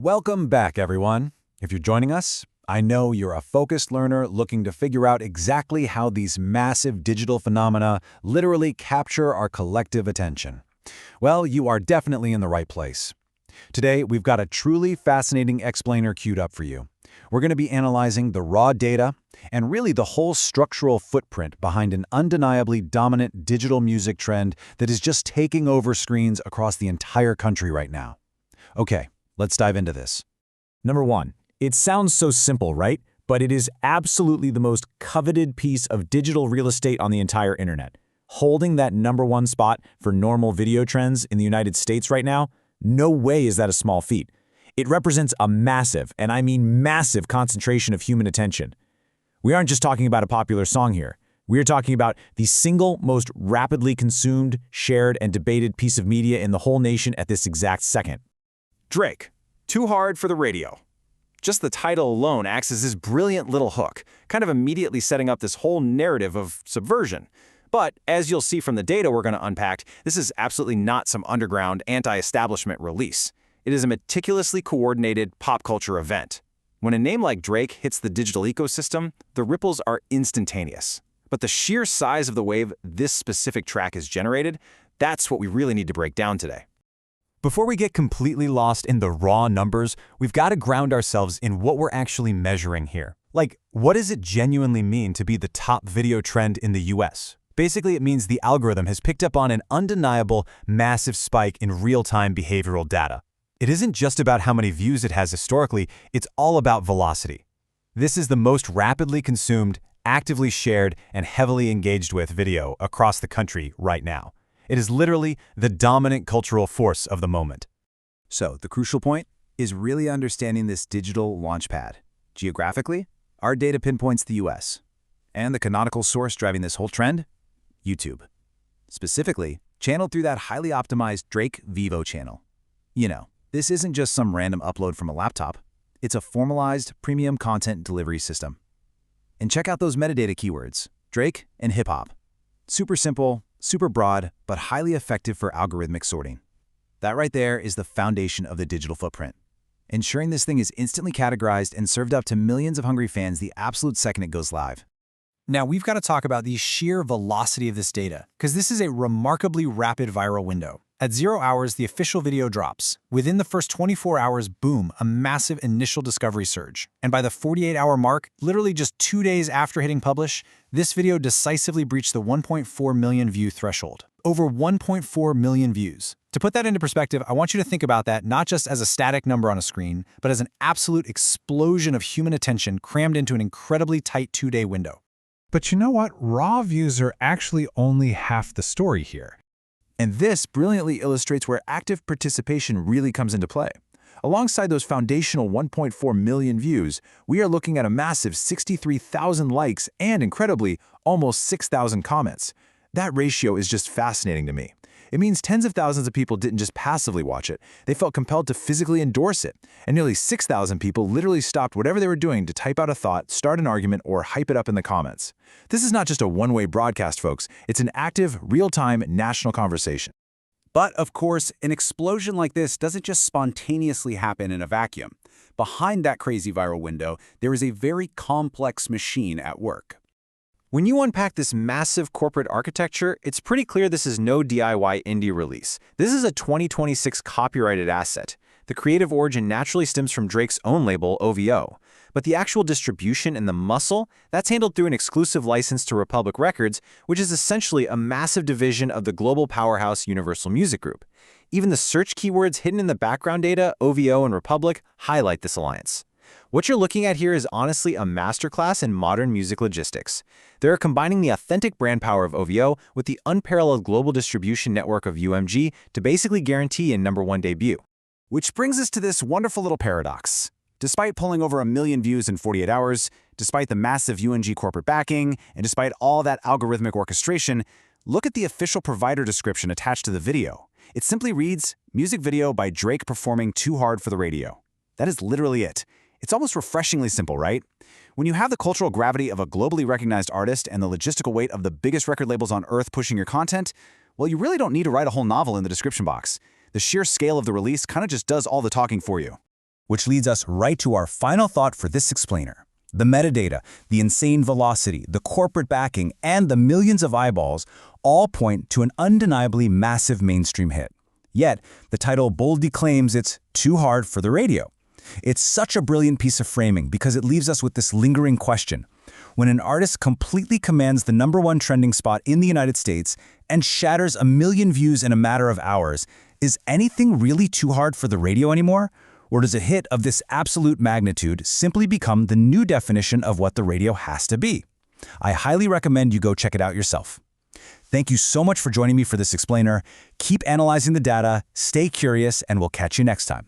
Welcome back, everyone. If you're joining us, I know you're a focused learner looking to figure out exactly how these massive digital phenomena literally capture our collective attention. Well, you are definitely in the right place. Today, we've got a truly fascinating explainer queued up for you. We're going to be analyzing the raw data and really the whole structural footprint behind an undeniably dominant digital music trend that is just taking over screens across the entire country right now. Okay, let's dive into this. Number one, it sounds so simple, right? But it is absolutely the most coveted piece of digital real estate on the entire internet. Holding that number one spot for normal video trends in the United States right now, no way is that a small feat. It represents a massive, and I mean massive, concentration of human attention. We aren't just talking about a popular song here. We are talking about the single most rapidly consumed, shared, and debated piece of media in the whole nation at this exact second. Drake, Too Hard for the Radio. Just the title alone acts as this brilliant little hook, kind of immediately setting up this whole narrative of subversion. But, as you'll see from the data we're going to unpack, this is absolutely not some underground, anti-establishment release. It is a meticulously coordinated pop culture event. When a name like Drake hits the digital ecosystem, the ripples are instantaneous. But the sheer size of the wave this specific track has generated, that's what we really need to break down today. Before we get completely lost in the raw numbers, we've got to ground ourselves in what we're actually measuring here. Like, what does it genuinely mean to be the top video trend in the US? Basically, it means the algorithm has picked up on an undeniable, massive spike in real-time behavioral data. It isn't just about how many views it has historically, it's all about velocity. This is the most rapidly consumed, actively shared, and heavily engaged with video across the country right now. It is literally the dominant cultural force of the moment. So, the crucial point is really understanding this digital launchpad. Geographically, our data pinpoints the US. And the canonical source driving this whole trend? YouTube. Specifically, channeled through that highly optimized DrakeVEVO channel. You know, this isn't just some random upload from a laptop. It's a formalized, premium content delivery system. And check out those metadata keywords, Drake and hip-hop. Super simple, super broad, but highly effective for algorithmic sorting. That right there is the foundation of the digital footprint. Ensuring this thing is instantly categorized and served up to millions of hungry fans the absolute second it goes live. Now, we've got to talk about the sheer velocity of this data, because this is a remarkably rapid viral window. At 0 hours, the official video drops. Within the first 24 hours, boom, a massive initial discovery surge. And by the 48-hour mark, literally just 2 days after hitting publish, this video decisively breached the 1.4 million view threshold. Over 1.4 million views. To put that into perspective, I want you to think about that not just as a static number on a screen, but as an absolute explosion of human attention crammed into an incredibly tight 2-day window. But you know what? Raw views are actually only half the story here. And this brilliantly illustrates where active participation really comes into play. Alongside those foundational 1.4 million views, we are looking at a massive 63,000 likes and, incredibly, almost 6,000 comments. That ratio is just fascinating to me. It means tens of thousands of people didn't just passively watch it, they felt compelled to physically endorse it. And nearly 6,000 people literally stopped whatever they were doing to type out a thought, start an argument, or hype it up in the comments. This is not just a one-way broadcast, folks. It's an active, real-time national conversation. But, of course, an explosion like this doesn't just spontaneously happen in a vacuum. Behind that crazy viral window, there is a very complex machine at work. When you unpack this massive corporate architecture, it's pretty clear this is no DIY indie release. This is a 2026 copyrighted asset. The creative origin naturally stems from Drake's own label, OVO. But the actual distribution and the muscle, that's handled through an exclusive license to Republic Records, which is essentially a massive division of the global powerhouse Universal Music Group. Even the search keywords hidden in the background data, OVO and Republic, highlight this alliance. What you're looking at here is honestly a masterclass in modern music logistics. They're combining the authentic brand power of OVO with the unparalleled global distribution network of UMG to basically guarantee a #1 debut. Which brings us to this wonderful little paradox. Despite pulling over 1 million views in 48 hours, despite the massive UMG corporate backing, and despite all that algorithmic orchestration, look at the official provider description attached to the video. It simply reads, "Music video by Drake performing Too Hard for the Radio." That is literally it. It's almost refreshingly simple, right? When you have the cultural gravity of a globally recognized artist and the logistical weight of the biggest record labels on earth pushing your content, well, you really don't need to write a whole novel in the description box. The sheer scale of the release kind of just does all the talking for you. Which leads us right to our final thought for this explainer. The metadata, the insane velocity, the corporate backing, and the millions of eyeballs all point to an undeniably massive mainstream hit. Yet, the title boldly claims it's too hard for the radio. It's such a brilliant piece of framing because it leaves us with this lingering question. When an artist completely commands the #1 trending spot in the United States and shatters 1 million views in a matter of hours, is anything really too hard for the radio anymore? Or does a hit of this absolute magnitude simply become the new definition of what the radio has to be? I highly recommend you go check it out yourself. Thank you so much for joining me for this explainer. Keep analyzing the data, stay curious, and we'll catch you next time.